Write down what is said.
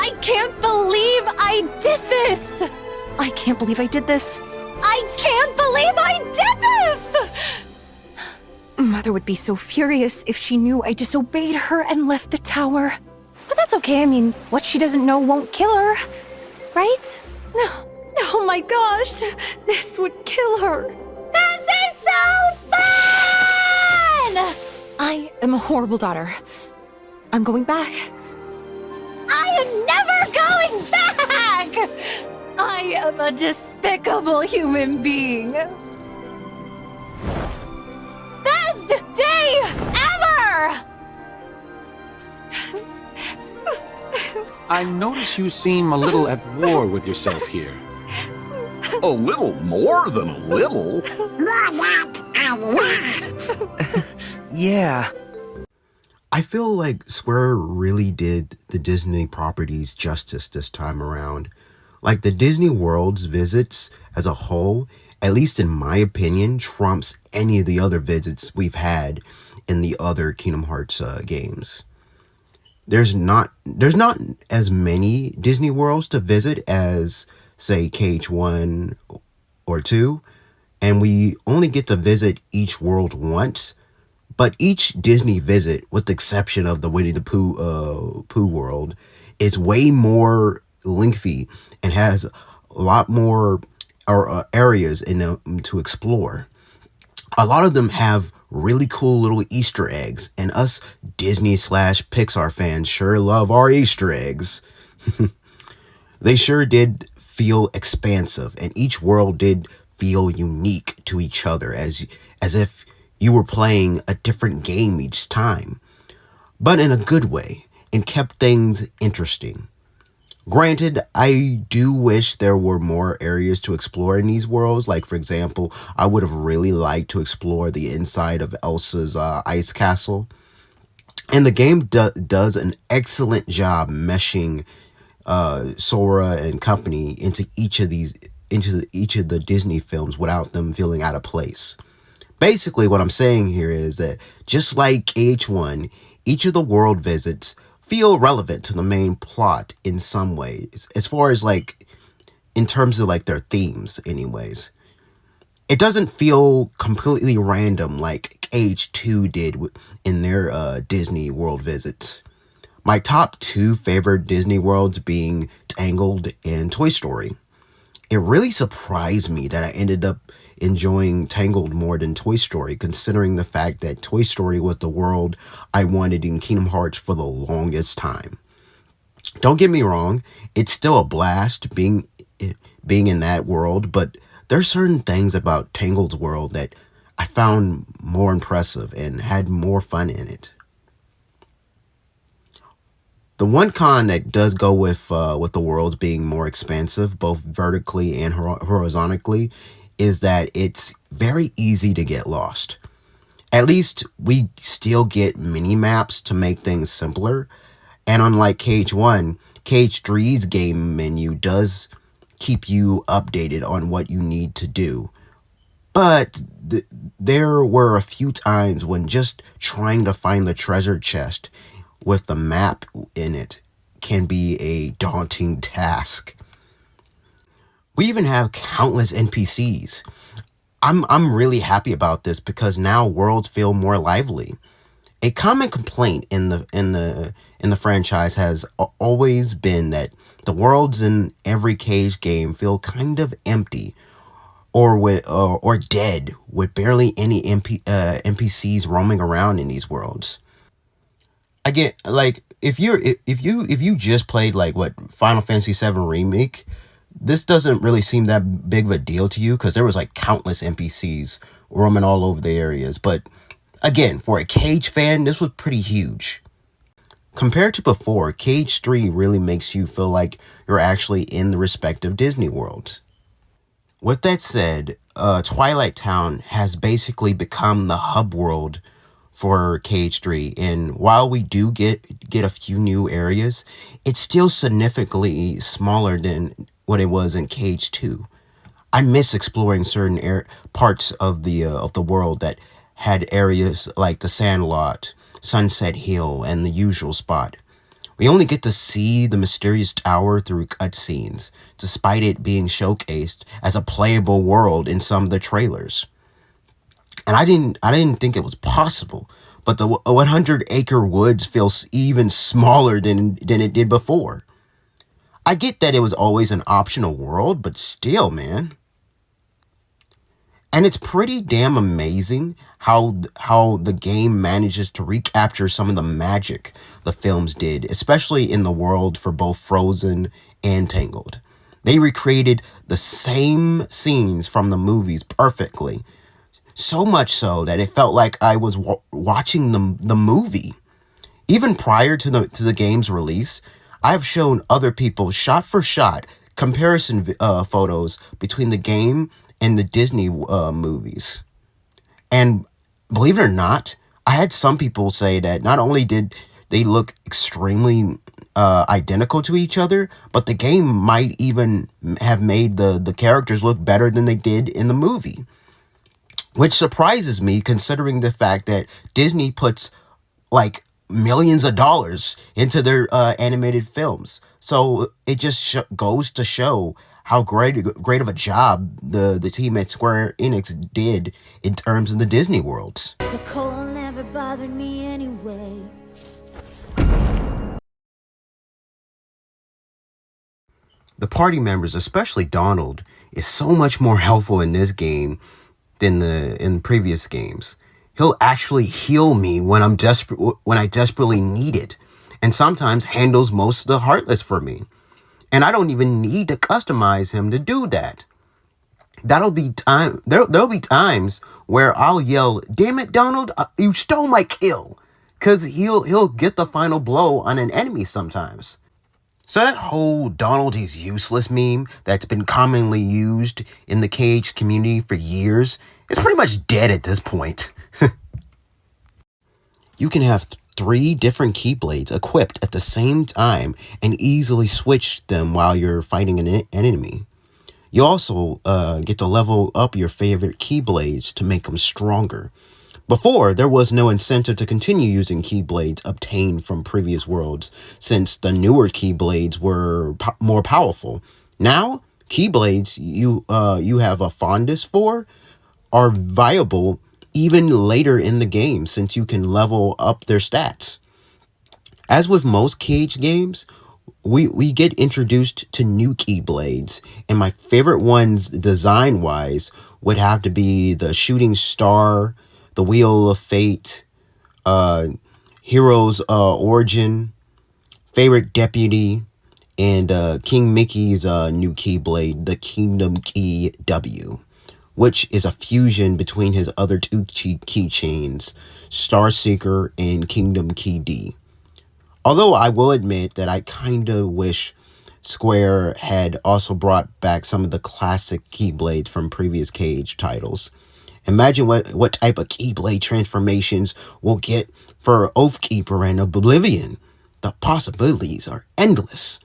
I can't believe I did this! I can't believe I did this. I can't believe I did this! Mother would be so furious if she knew I disobeyed her and left the tower. But that's okay, I mean, what she doesn't know won't kill her. Right? Oh my gosh, this would kill her. This is so fun! I am a horrible daughter. I'm going back. I am never going back! I am a despicable human being. Best day ever! I notice you seem a little at war with yourself here. A little more than a little. Yeah. I feel like Square really did the Disney properties justice this time around. Like the Disney World's visits as a whole, at least in my opinion, trumps any of the other visits we've had in the other Kingdom Hearts games. There's not as many Disney Worlds to visit as, say, KH1 or 2, and we only get to visit each world once. But each Disney visit, with the exception of the Winnie the Pooh world, is way more lengthy and has a lot more areas in them to explore. A lot of them have really cool little Easter eggs, and us Disney/Pixar fans sure love our Easter eggs. They sure did feel expansive, and each world did feel unique to each other, as if you were playing a different game each time, but in a good way, and kept things interesting. Granted, I do wish there were more areas to explore in these worlds. Like, for example, I would have really liked to explore the inside of Elsa's ice castle. And the game does an excellent job meshing Sora and company into each of the Disney films without them feeling out of place. Basically, what I'm saying here is that just like KH1, each of the world visits feel relevant to the main plot in some ways, as far as like in terms of like their themes anyways. It doesn't feel completely random like KH2 did in their Disney World visits. My top 2 favorite Disney worlds being Tangled and Toy Story. It really surprised me that I ended up enjoying Tangled more than Toy Story, considering the fact that Toy Story was the world I wanted in Kingdom Hearts for the longest time. Don't get me wrong, it's still a blast being in that world, but there's certain things about Tangled's world that I found more impressive and had more fun in it. The one con that does go with the worlds being more expansive, both vertically and horizontally, is that it's very easy to get lost. At least we still get mini maps to make things simpler. And unlike KH1, KH3's game menu does keep you updated on what you need to do. But there were a few times when just trying to find the treasure chest with the map in it can be a daunting task. We even have countless NPCs. I'm really happy about this because now worlds feel more lively. A common complaint in the franchise has always been that the worlds in every Cage game feel kind of empty or dead, with barely any NPCs roaming around in these worlds. I get, like, if you just played like Final Fantasy VII Remake, this doesn't really seem that big of a deal to you because there was like countless NPCs roaming all over the areas. But again, for a Cage fan, this was pretty huge. Compared to before, Cage 3 really makes you feel like you're actually in the respective Disney worlds. With that said, Twilight Town has basically become the hub world for Cage 3, and while we do get a few new areas, it's still significantly smaller than what it was in Cage 2. I miss exploring certain parts of the world that had areas like the Sandlot, Sunset Hill, and the usual spot. We only get to see the mysterious tower through cutscenes, despite it being showcased as a playable world in some of the trailers. And I didn't think it was possible, but the 100-acre woods feels even smaller than it did before. I get that it was always an optional world, but still, man. And it's pretty damn amazing how the game manages to recapture some of the magic the films did, especially in the world for both Frozen and Tangled. They recreated the same scenes from the movies perfectly, so much so that it felt like I was watching the movie. Even prior to the game's release, I've shown other people shot for shot comparison photos between the game and the Disney movies. And believe it or not, I had some people say that not only did they look extremely identical to each other, but the game might even have made the characters look better than they did in the movie. Which surprises me considering the fact that Disney puts like millions of dollars into their animated films. So it just goes to show how great of a job the team at Square Enix did in terms of the Disney worlds. The cold never bothered me anyway. The party members, especially Donald, is so much more helpful in this game than in previous games. He'll actually heal me when I desperately need it, and sometimes handles most of the Heartless for me. And I don't even need to customize him to do that. There'll be times where I'll yell, "Damn it, Donald, you stole my kill," because he'll get the final blow on an enemy sometimes. So that whole Donald is useless meme that's been commonly used in the Cage community for years is pretty much dead at this point. You can have 3 different Keyblades equipped at the same time and easily switch them while you're fighting an enemy. You also get to level up your favorite Keyblades to make them stronger. Before, there was no incentive to continue using Keyblades obtained from previous worlds, since the newer Keyblades were more powerful. Now, Keyblades you have a fondness for are viable even later in the game, since you can level up their stats. As with most Cage games, we get introduced to new Keyblades, and my favorite ones design-wise would have to be the Shooting Star, the Wheel of Fate, Hero's Origin, Favorite Deputy, and King Mickey's new Keyblade, the Kingdom Key W, which is a fusion between his other 2 keychains, Star Seeker and Kingdom Key D. Although I will admit that I kinda wish Square had also brought back some of the classic Keyblades from previous Cage titles. Imagine what type of Keyblade transformations we'll get for Oathkeeper and Oblivion. The possibilities are endless.